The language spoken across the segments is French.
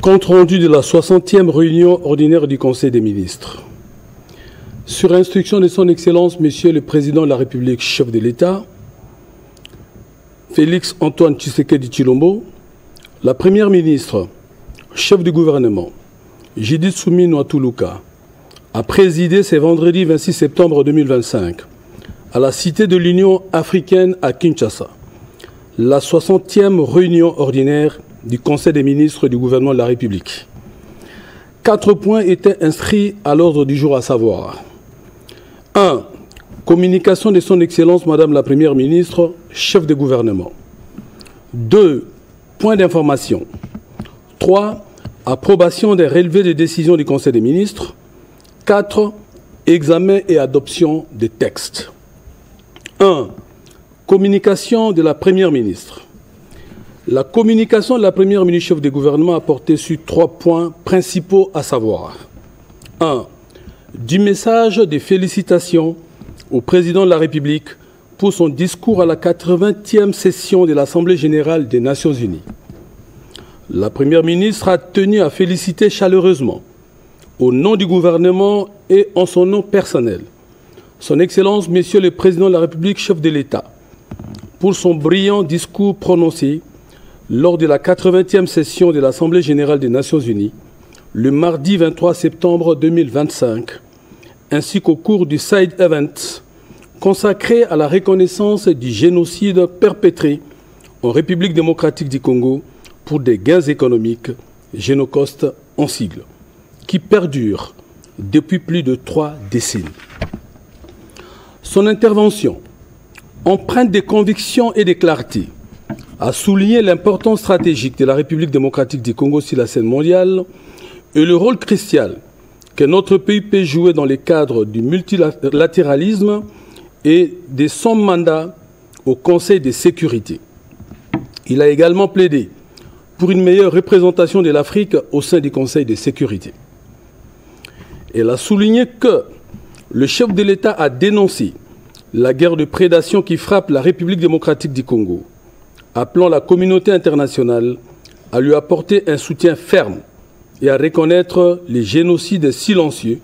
Compte rendu de la 60e réunion ordinaire du Conseil des ministres. Sur instruction de son Excellence, Monsieur le Président de la République, chef de l'État, Félix Antoine Tshisekedi Tshilombo, la Première ministre, chef du gouvernement, Judith Suminwa Tuluka, a présidé ce vendredi 26 septembre 2025 à la Cité de l'Union africaine à Kinshasa, la 60e réunion ordinaire du Conseil des ministres du gouvernement de la République. 4 points étaient inscrits à l'ordre du jour, à savoir 1. Communication de son Excellence Madame la Première ministre, chef de gouvernement. 2. Points d'information. 3. Approbation des relevés de décisions du Conseil des ministres. 4. Examen et adoption des textes. 1. Communication de la Première ministre. La communication de la Première ministre chef de gouvernement a porté sur 3 points principaux, à savoir 1. Du message de félicitations au Président de la République pour son discours à la 80e session de l'Assemblée générale des Nations unies. La Première ministre a tenu à féliciter chaleureusement, au nom du gouvernement et en son nom personnel, Son Excellence, Monsieur le Président de la République, chef de l'État, pour son brillant discours prononcé lors de la 80e session de l'Assemblée générale des Nations unies, le mardi 23 septembre 2025, ainsi qu'au cours du Side Event consacré à la reconnaissance du génocide perpétré en République démocratique du Congo pour des gains économiques, Génocost en sigle, qui perdurent depuis plus de 3 décennies. Son intervention, empreinte de conviction et de clarté, a souligné l'importance stratégique de la République démocratique du Congo sur la scène mondiale et le rôle crucial que notre pays peut jouer dans le cadre du multilatéralisme et de son mandat au Conseil de sécurité. Il a également plaidé pour une meilleure représentation de l'Afrique au sein du Conseil de sécurité. Elle a souligné que le chef de l'État a dénoncé la guerre de prédation qui frappe la République démocratique du Congo, appelant la communauté internationale à lui apporter un soutien ferme et à reconnaître les génocides silencieux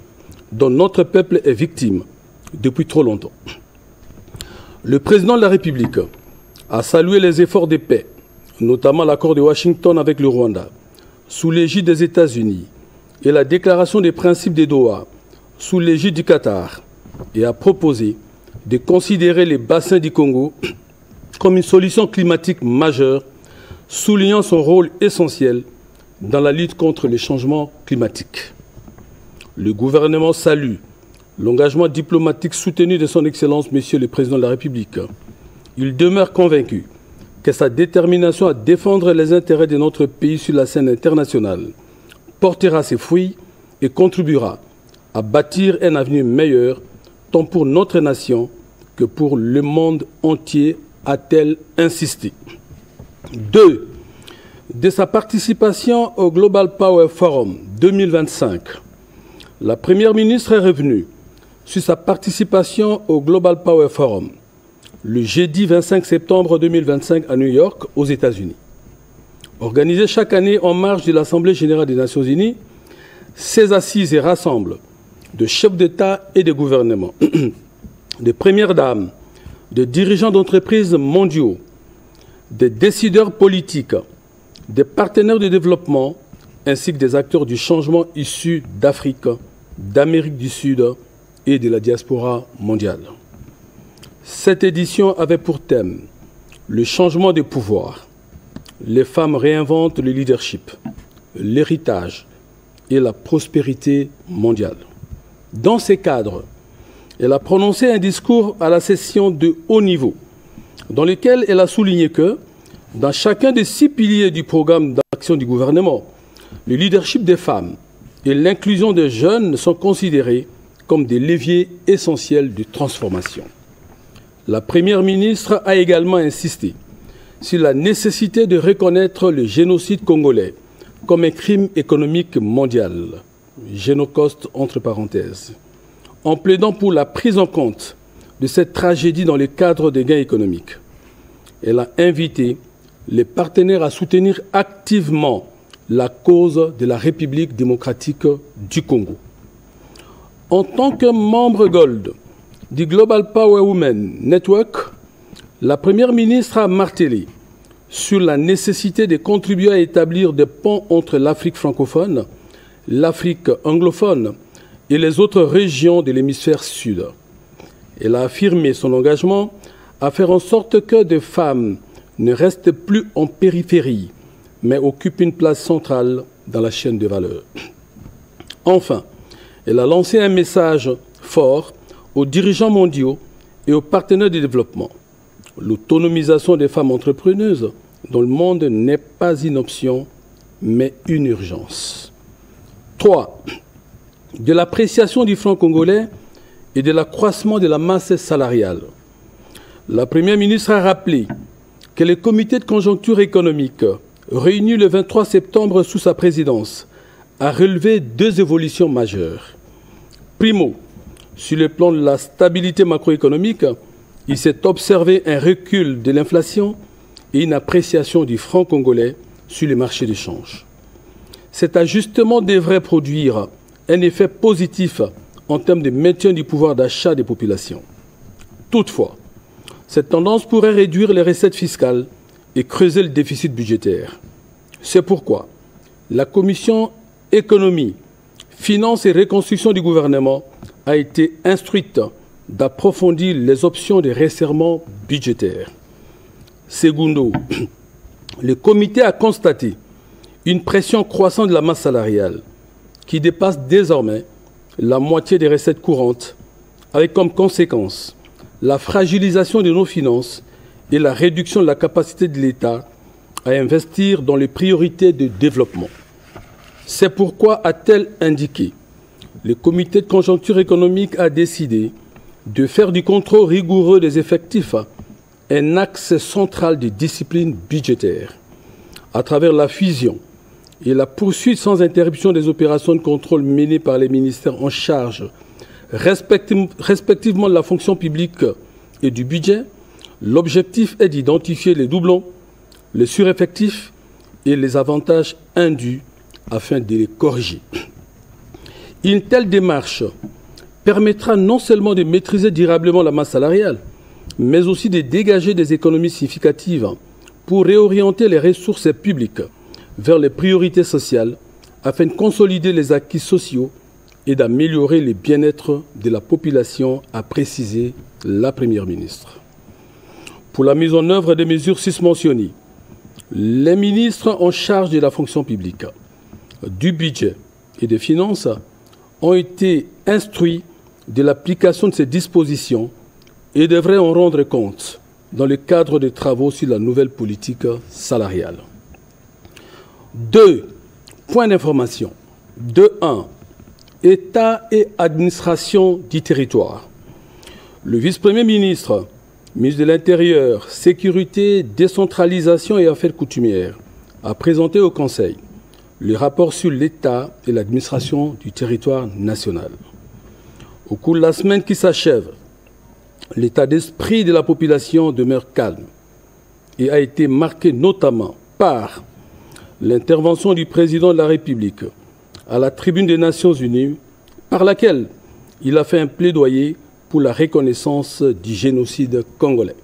dont notre peuple est victime depuis trop longtemps. Le président de la République a salué les efforts de paix, notamment l'accord de Washington avec le Rwanda, sous l'égide des États-Unis, et la déclaration des principes de Doha, sous l'égide du Qatar, et a proposé de considérer les bassins du Congo comme une solution climatique majeure, soulignant son rôle essentiel dans la lutte contre les changements climatiques. Le gouvernement salue l'engagement diplomatique soutenu de son Excellence, Monsieur le Président de la République. Il demeure convaincu que sa détermination à défendre les intérêts de notre pays sur la scène internationale portera ses fruits et contribuera à bâtir un avenir meilleur tant pour notre nation que pour le monde entier, a-t-elle insisté. 2. De sa participation au Global Power Forum 2025, la Première ministre est revenue sur sa participation au Global Power Forum le jeudi 25 septembre 2025 à New York, aux États-Unis. Organisé chaque année en marge de l'Assemblée générale des Nations unies, ces assises rassemblent de chefs d'État et de gouvernement, de premières dames, de dirigeants d'entreprises mondiaux, des décideurs politiques, des partenaires de développement, ainsi que des acteurs du changement issus d'Afrique, d'Amérique du Sud et de la diaspora mondiale. Cette édition avait pour thème le changement de pouvoir. Les femmes réinventent le leadership, l'héritage et la prospérité mondiale. Dans ces cadres, elle a prononcé un discours à la session de haut niveau, dans lequel elle a souligné que, dans chacun des 6 piliers du programme d'action du gouvernement, le leadership des femmes et l'inclusion des jeunes sont considérés comme des leviers essentiels de transformation. La Première ministre a également insisté sur la nécessité de reconnaître le génocide congolais comme un crime économique mondial, Génocost entre parenthèses, en plaidant pour la prise en compte de cette tragédie dans le cadre des gains économiques. Elle a invité les partenaires à soutenir activement la cause de la République démocratique du Congo. En tant que membre Gold du Global Power Women Network, la Première ministre a martelé sur la nécessité de contribuer à établir des ponts entre l'Afrique francophone, l'Afrique anglophone et les autres régions de l'hémisphère sud. Elle a affirmé son engagement à faire en sorte que des femmes ne restent plus en périphérie, mais occupent une place centrale dans la chaîne de valeur. Enfin, elle a lancé un message fort aux dirigeants mondiaux et aux partenaires du développement. L'autonomisation des femmes entrepreneuses dans le monde n'est pas une option, mais une urgence. 3. De l'appréciation du franc congolais et de l'accroissement de la masse salariale. La Première ministre a rappelé que le comité de conjoncture économique, réuni le 23 septembre sous sa présidence, a relevé 2 évolutions majeures. Primo, sur le plan de la stabilité macroéconomique, il s'est observé un recul de l'inflation et une appréciation du franc congolais sur les marchés d'échange. Cet ajustement devrait produire un effet positif en termes de maintien du pouvoir d'achat des populations. Toutefois, cette tendance pourrait réduire les recettes fiscales et creuser le déficit budgétaire. C'est pourquoi la Commission économie, finances et reconstruction du gouvernement a été instruite d'approfondir les options de resserrement budgétaire. Secondo, le comité a constaté une pression croissante de la masse salariale qui dépasse désormais la moitié des recettes courantes, avec comme conséquence la fragilisation de nos finances et la réduction de la capacité de l'État à investir dans les priorités de développement. C'est pourquoi, a-t-elle indiqué, le comité de conjoncture économique a décidé de faire du contrôle rigoureux des effectifs un axe central de discipline budgétaire, à travers la fusion et la poursuite sans interruption des opérations de contrôle menées par les ministères en charge, respectivement de la fonction publique et du budget. L'objectif est d'identifier les doublons, les sureffectifs et les avantages indus afin de les corriger. Une telle démarche permettra non seulement de maîtriser durablement la masse salariale, mais aussi de dégager des économies significatives pour réorienter les ressources publiques vers les priorités sociales afin de consolider les acquis sociaux et d'améliorer le bien-être de la population, a précisé la Première ministre. Pour la mise en œuvre des mesures susmentionnées, les ministres en charge de la fonction publique, du budget et des finances ont été instruits de l'application de ces dispositions et devraient en rendre compte dans le cadre des travaux sur la nouvelle politique salariale. 2 points d'information. 2.1. État et administration du territoire. Le vice-premier ministre, ministre de l'Intérieur, Sécurité, Décentralisation et Affaires coutumières, a présenté au Conseil le rapport sur l'État et l'administration du territoire national. Au cours de la semaine qui s'achève, l'état d'esprit de la population demeure calme et a été marqué notamment par l'intervention du président de la République à la tribune des Nations Unies, par laquelle il a fait un plaidoyer pour la reconnaissance du génocide congolais.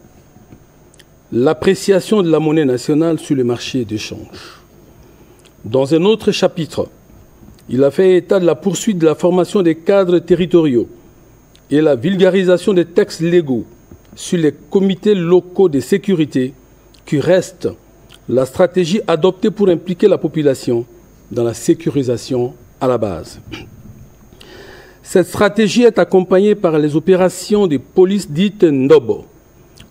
L'appréciation de la monnaie nationale sur le marché d'échange. Dans un autre chapitre, il a fait état de la poursuite de la formation des cadres territoriaux et la vulgarisation des textes légaux sur les comités locaux de sécurité qui restent la stratégie adoptée pour impliquer la population dans la sécurisation à la base. Cette stratégie est accompagnée par les opérations de police dites Ndobo,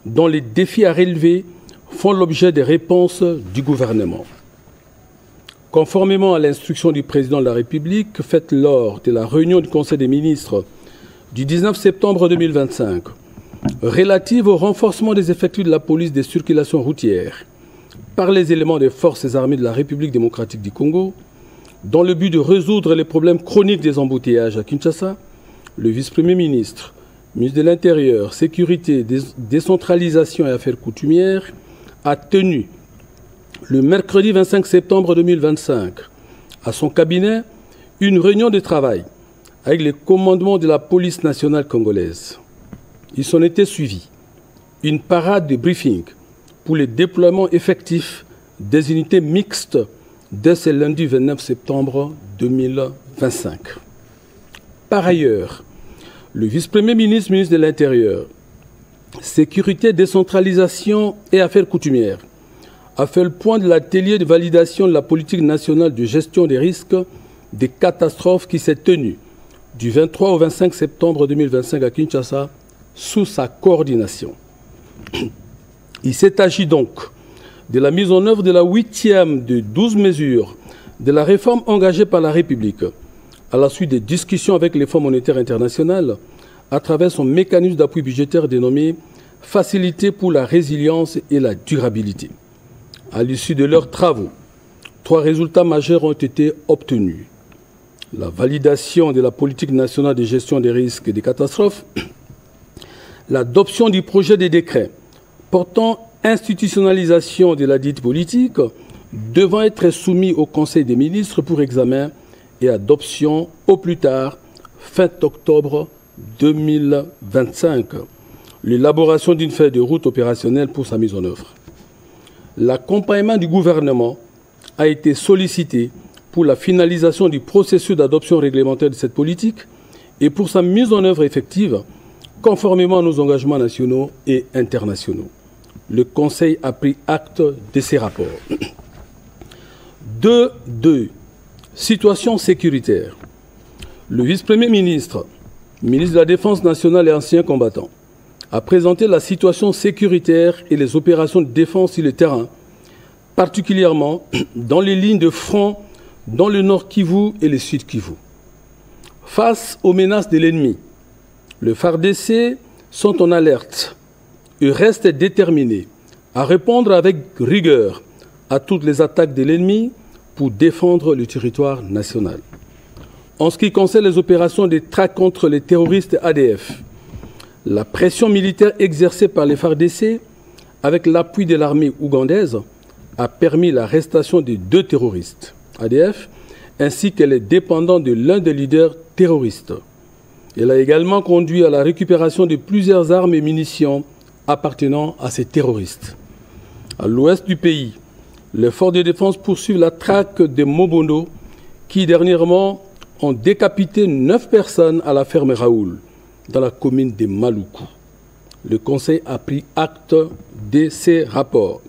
dont les défis à relever font l'objet des réponses du gouvernement. Conformément à l'instruction du président de la République faite lors de la réunion du Conseil des ministres du 19 septembre 2025, relative au renforcement des effectifs de la police des circulations routières par les éléments des forces armées de la République démocratique du Congo, dans le but de résoudre les problèmes chroniques des embouteillages à Kinshasa, le vice-premier ministre, ministre de l'Intérieur, Sécurité, Décentralisation et Affaires coutumières, a tenu le mercredi 25 septembre 2025 à son cabinet une réunion de travail avec les commandements de la police nationale congolaise. Il s'en était suivi une parade de briefing pour le déploiement effectif des unités mixtes dès ce lundi 29 septembre 2025. Par ailleurs, le vice-premier ministre, ministre de l'Intérieur, Sécurité, décentralisation et affaires coutumières a fait le point de l'atelier de validation de la politique nationale de gestion des risques des catastrophes qui s'est tenu du 23 au 25 septembre 2025 à Kinshasa sous sa coordination. Il s'est agi donc de la mise en œuvre de la 8e de 12 mesures de la réforme engagée par la République à la suite des discussions avec les Fonds monétaires internationaux à travers son mécanisme d'appui budgétaire dénommé « Facilité pour la résilience et la durabilité ». À l'issue de leurs travaux, 3 résultats majeurs ont été obtenus. La validation de la politique nationale de gestion des risques et des catastrophes, l'adoption du projet de décret portant institutionnalisation de la dite politique devant être soumis au Conseil des ministres pour examen et adoption au plus tard fin octobre 2025, l'élaboration d'une feuille de route opérationnelle pour sa mise en œuvre. L'accompagnement du gouvernement a été sollicité pour la finalisation du processus d'adoption réglementaire de cette politique et pour sa mise en œuvre effective, conformément à nos engagements nationaux et internationaux. Le Conseil a pris acte de ces rapports. 2. Situation sécuritaire. Le vice-premier ministre, ministre de la Défense nationale et ancien combattant, a présenté la situation sécuritaire et les opérations de défense sur le terrain, particulièrement dans les lignes de front dans le Nord Kivu et le Sud Kivu. Face aux menaces de l'ennemi, les FARDC sont en alerte et restent déterminés à répondre avec rigueur à toutes les attaques de l'ennemi pour défendre le territoire national. En ce qui concerne les opérations de traque contre les terroristes ADF, la pression militaire exercée par les FARDC avec l'appui de l'armée ougandaise a permis l'arrestation de 2 terroristes ADF ainsi que les dépendants de l'un des leaders terroristes. Elle a également conduit à la récupération de plusieurs armes et munitions appartenant à ces terroristes. À l'ouest du pays, les forces de défense poursuivent la traque des Mobondo qui dernièrement ont décapité 9 personnes à la ferme Raoul, dans la commune de Maluku. Le Conseil a pris acte de ces rapports.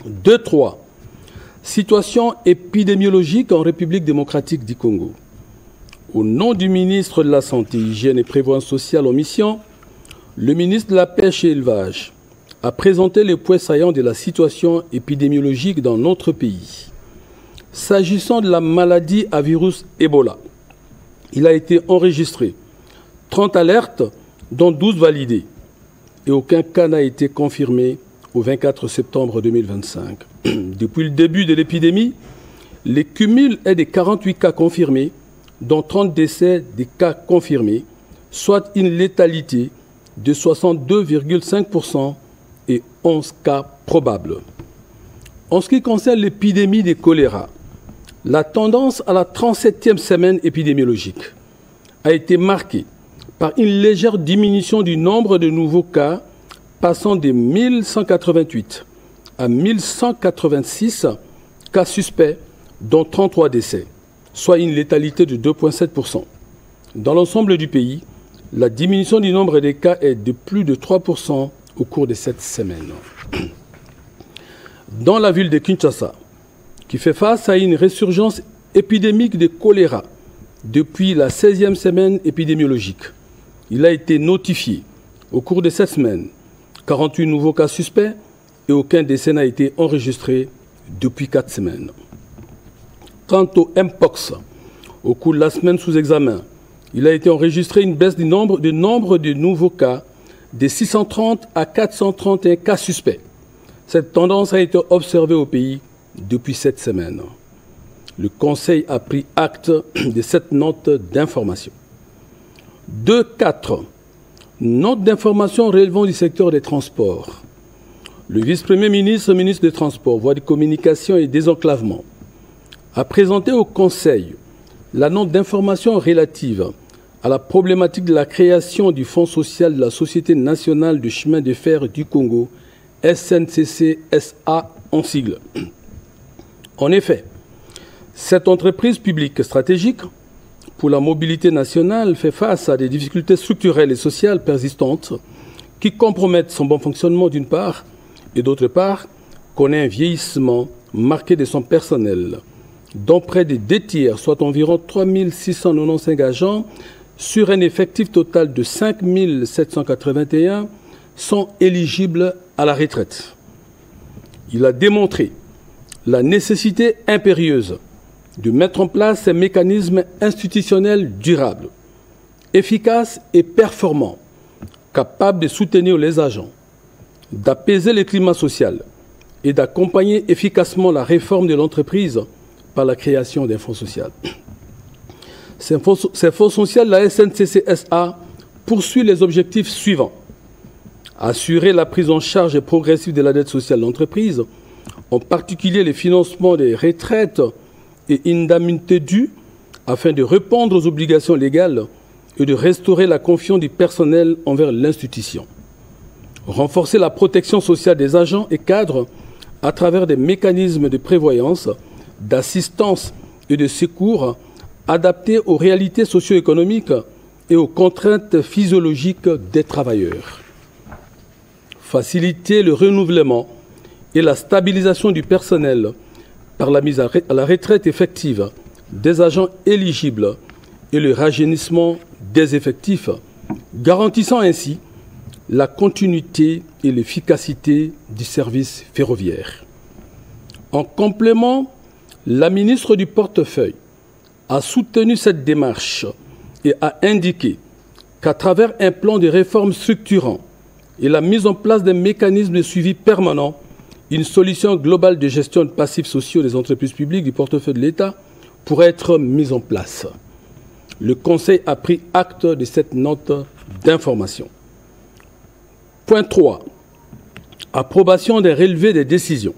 2.3. Situation épidémiologique en République démocratique du Congo. Au nom du ministre de la Santé, Hygiène et Prévoyance sociale en mission, le ministre de la Pêche et Élevage a présenté les points saillants de la situation épidémiologique dans notre pays. S'agissant de la maladie à virus Ebola, il a été enregistré 30 alertes, dont 12 validées, et aucun cas n'a été confirmé au 24 septembre 2025. Depuis le début de l'épidémie, le cumul est de 48 cas confirmés, dont 30 décès des cas confirmés, soit une létalité de 62,5% et 11 cas probables. En ce qui concerne l'épidémie de choléra, la tendance à la 37e semaine épidémiologique a été marquée par une légère diminution du nombre de nouveaux cas, passant de 1188 à 1186 cas suspects, dont 33 décès, soit une létalité de 2,7%. Dans l'ensemble du pays, la diminution du nombre des cas est de plus de 3% au cours de cette semaine. Dans la ville de Kinshasa, qui fait face à une résurgence épidémique de choléra depuis la 16e semaine épidémiologique, il a été notifié au cours de cette semaine 48 nouveaux cas suspects et aucun décès n'a été enregistré depuis 4 semaines. Quant au Mpox, au cours de la semaine sous examen, il a été enregistré une baisse du nombre de nouveaux cas de 630 à 431 cas suspects. Cette tendance a été observée au pays depuis cette semaine. Le Conseil a pris acte de cette note d'information. 2.4. Note d'information relevant du secteur des transports. Le vice-premier ministre, ministre des Transports, Voies de communication et désenclavement, a présenté au Conseil la note d'information relative à la problématique de la création du Fonds social de la Société nationale de chemin de fer du Congo, SNCC-SA en sigle. En effet, cette entreprise publique stratégique pour la mobilité nationale fait face à des difficultés structurelles et sociales persistantes qui compromettent son bon fonctionnement d'une part et d'autre part connaît un vieillissement marqué de son personnel, dont près de 2 tiers, soit environ 3 695 agents, sur un effectif total de 5 781, sont éligibles à la retraite. Il a démontré la nécessité impérieuse de mettre en place un mécanisme institutionnel durable, efficace et performant, capable de soutenir les agents, d'apaiser le climat social et d'accompagner efficacement la réforme de l'entreprise par la création d'un fonds social. Ce fonds social, la SNCC-SA, poursuit les objectifs suivants. Assurer la prise en charge progressive de la dette sociale de l'entreprise, en particulier les financements des retraites et indemnités dues, afin de répondre aux obligations légales et de restaurer la confiance du personnel envers l'institution. Renforcer la protection sociale des agents et cadres à travers des mécanismes de prévoyance, d'assistance et de secours adaptés aux réalités socio-économiques et aux contraintes physiologiques des travailleurs. Faciliter le renouvellement et la stabilisation du personnel par la mise à la retraite effective des agents éligibles et le rajeunissement des effectifs, garantissant ainsi la continuité et l'efficacité du service ferroviaire. En complément, la ministre du Portefeuille a soutenu cette démarche et a indiqué qu'à travers un plan de réforme structurant et la mise en place d'un mécanisme de suivi permanent, une solution globale de gestion de passifs sociaux des entreprises publiques du portefeuille de l'État pourrait être mise en place. Le Conseil a pris acte de cette note d'information. Point 3. Approbation des relevés des décisions.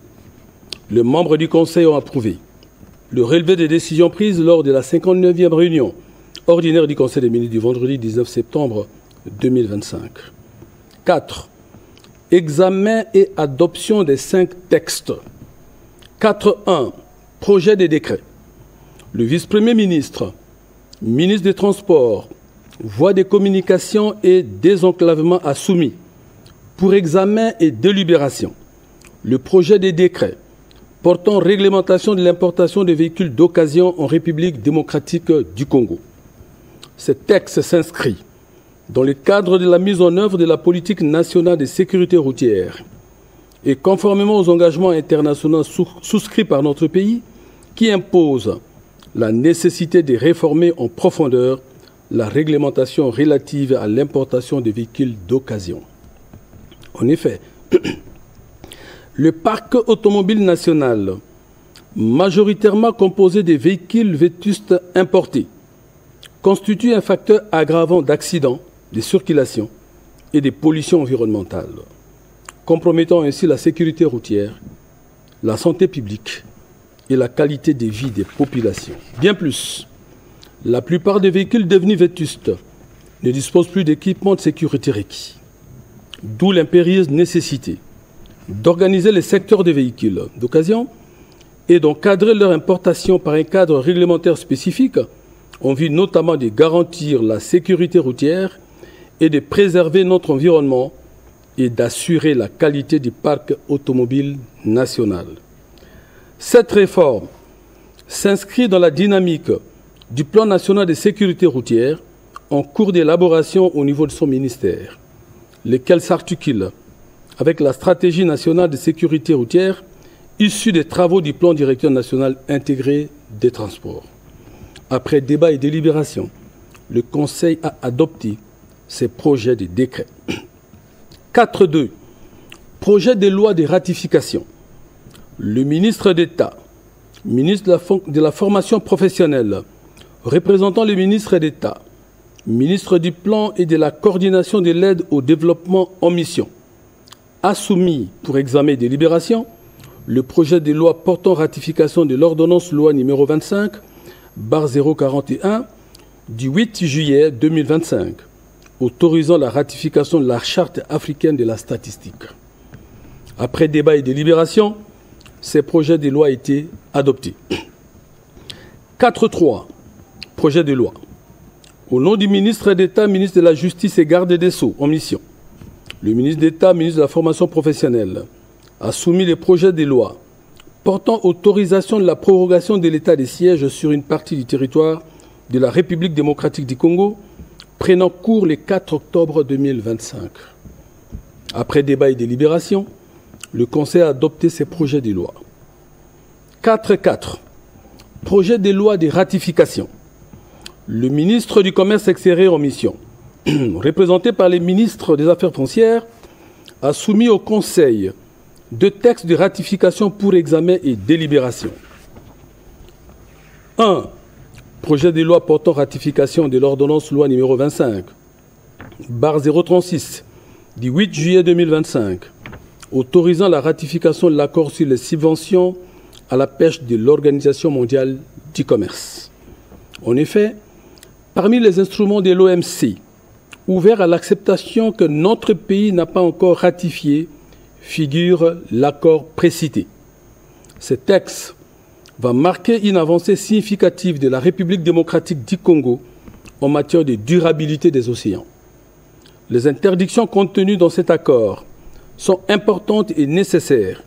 Les membres du Conseil ont approuvé le relevé des décisions prises lors de la 59e réunion ordinaire du Conseil des ministres du vendredi 19 septembre 2025. 4. Examen et adoption des 5 textes. 4.1. Projet de décret. Le vice-premier ministre, ministre des Transports, voies des communications et désenclavement a soumis pour examen et délibération le projet de décret portant réglementation de l'importation de véhicules d'occasion en République démocratique du Congo. Ce texte s'inscrit dans le cadre de la mise en œuvre de la politique nationale de sécurité routière et conformément aux engagements internationaux souscrits par notre pays qui imposent la nécessité de réformer en profondeur la réglementation relative à l'importation des véhicules d'occasion. En effet, le parc automobile national, majoritairement composé de véhicules vétustes importés, constitue un facteur aggravant d'accidents, de circulation et de pollution environnementale, compromettant ainsi la sécurité routière, la santé publique et la qualité de vie des populations. Bien plus, la plupart des véhicules devenus vétustes ne disposent plus d'équipements de sécurité requis, d'où l'impérieuse nécessité d'organiser les secteurs des véhicules d'occasion et d'encadrer leur importation par un cadre réglementaire spécifique en vue notamment de garantir la sécurité routière et de préserver notre environnement et d'assurer la qualité du parc automobile national. Cette réforme s'inscrit dans la dynamique du plan national de sécurité routière en cours d'élaboration au niveau de son ministère, lequel s'articule avec la stratégie nationale de sécurité routière issue des travaux du plan directeur national intégré des transports. Après débat et délibération, le Conseil a adopté ces projets de décret. 4.2. Projet de loi de ratification. Le ministre d'État, ministre de la formation professionnelle, représentant le ministre d'État, ministre du Plan et de la coordination de l'aide au développement en mission, a soumis pour examen et délibération le projet de loi portant ratification de l'ordonnance loi numéro 25/041 du 8 juillet 2025, autorisant la ratification de la Charte africaine de la statistique. Après débat et délibération, ces projets de loi ont été adoptés. 4.3. Projet de loi. Au nom du ministre d'État, ministre de la Justice et garde des Sceaux en mission, le ministre d'État, ministre de la Formation professionnelle, a soumis les projets de loi portant autorisation de la prorogation de l'état de siège sur une partie du territoire de la République démocratique du Congo, prenant cours le 4 octobre 2025. Après débat et délibération, le Conseil a adopté ces projets de loi. 4.4. Projet de loi de ratification. Le ministre du Commerce extérieur en mission, représenté par les ministres des Affaires foncières, a soumis au Conseil 2 textes de ratification pour examen et délibération. 1. Projet de loi portant ratification de l'ordonnance loi numéro 25/036 du 8 juillet 2025, autorisant la ratification de l'accord sur les subventions à la pêche de l'Organisation mondiale du commerce. En effet, parmi les instruments de l'OMC, ouverts à l'acceptation que notre pays n'a pas encore ratifié, figure l'accord précité. Ce texte va marquer une avancée significative de la République démocratique du Congo en matière de durabilité des océans. Les interdictions contenues dans cet accord sont importantes et nécessaires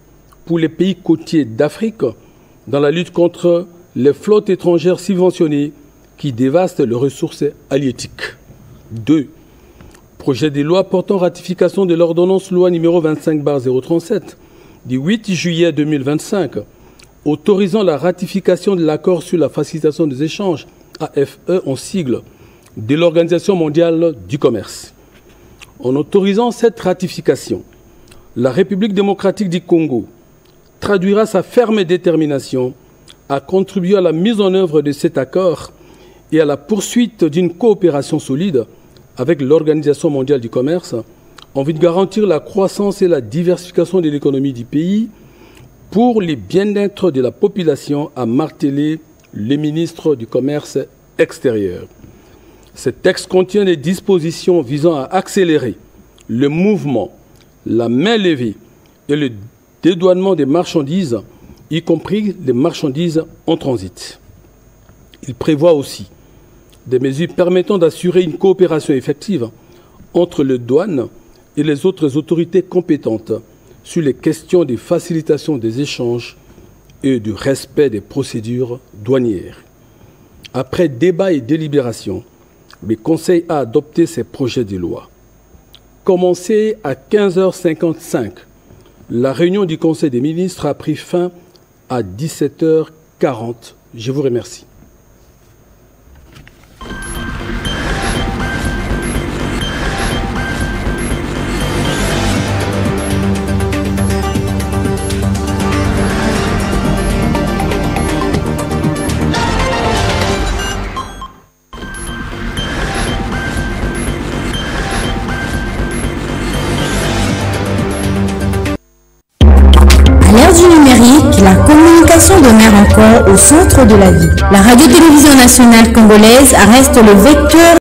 pour les pays côtiers d'Afrique dans la lutte contre les flottes étrangères subventionnées qui dévastent les ressources halieutiques. 2. Projet de loi portant ratification de l'ordonnance loi numéro 25/037 du 8 juillet 2025, autorisant la ratification de l'accord sur la facilitation des échanges, AFE en sigle, de l'Organisation mondiale du commerce. En autorisant cette ratification, la République démocratique du Congo traduira sa ferme détermination à contribuer à la mise en œuvre de cet accord et à la poursuite d'une coopération solide avec l'Organisation mondiale du commerce en vue de garantir la croissance et la diversification de l'économie du pays pour le bien-être de la population, a martelé le ministre du Commerce extérieur. Ce texte contient des dispositions visant à accélérer le mouvement, la main levée et le dédouanement des marchandises, y compris les marchandises en transit. Il prévoit aussi des mesures permettant d'assurer une coopération effective entre les douanes et les autres autorités compétentes sur les questions de facilitation des échanges et du respect des procédures douanières. Après débat et délibération, le Conseil a adopté ces projets de loi. Commencé à 15h55, la réunion du Conseil des ministres a pris fin à 17h40. Je vous remercie. Du numérique, la communication demeure encore au centre de la vie. La radio-télévision nationale congolaise reste le vecteur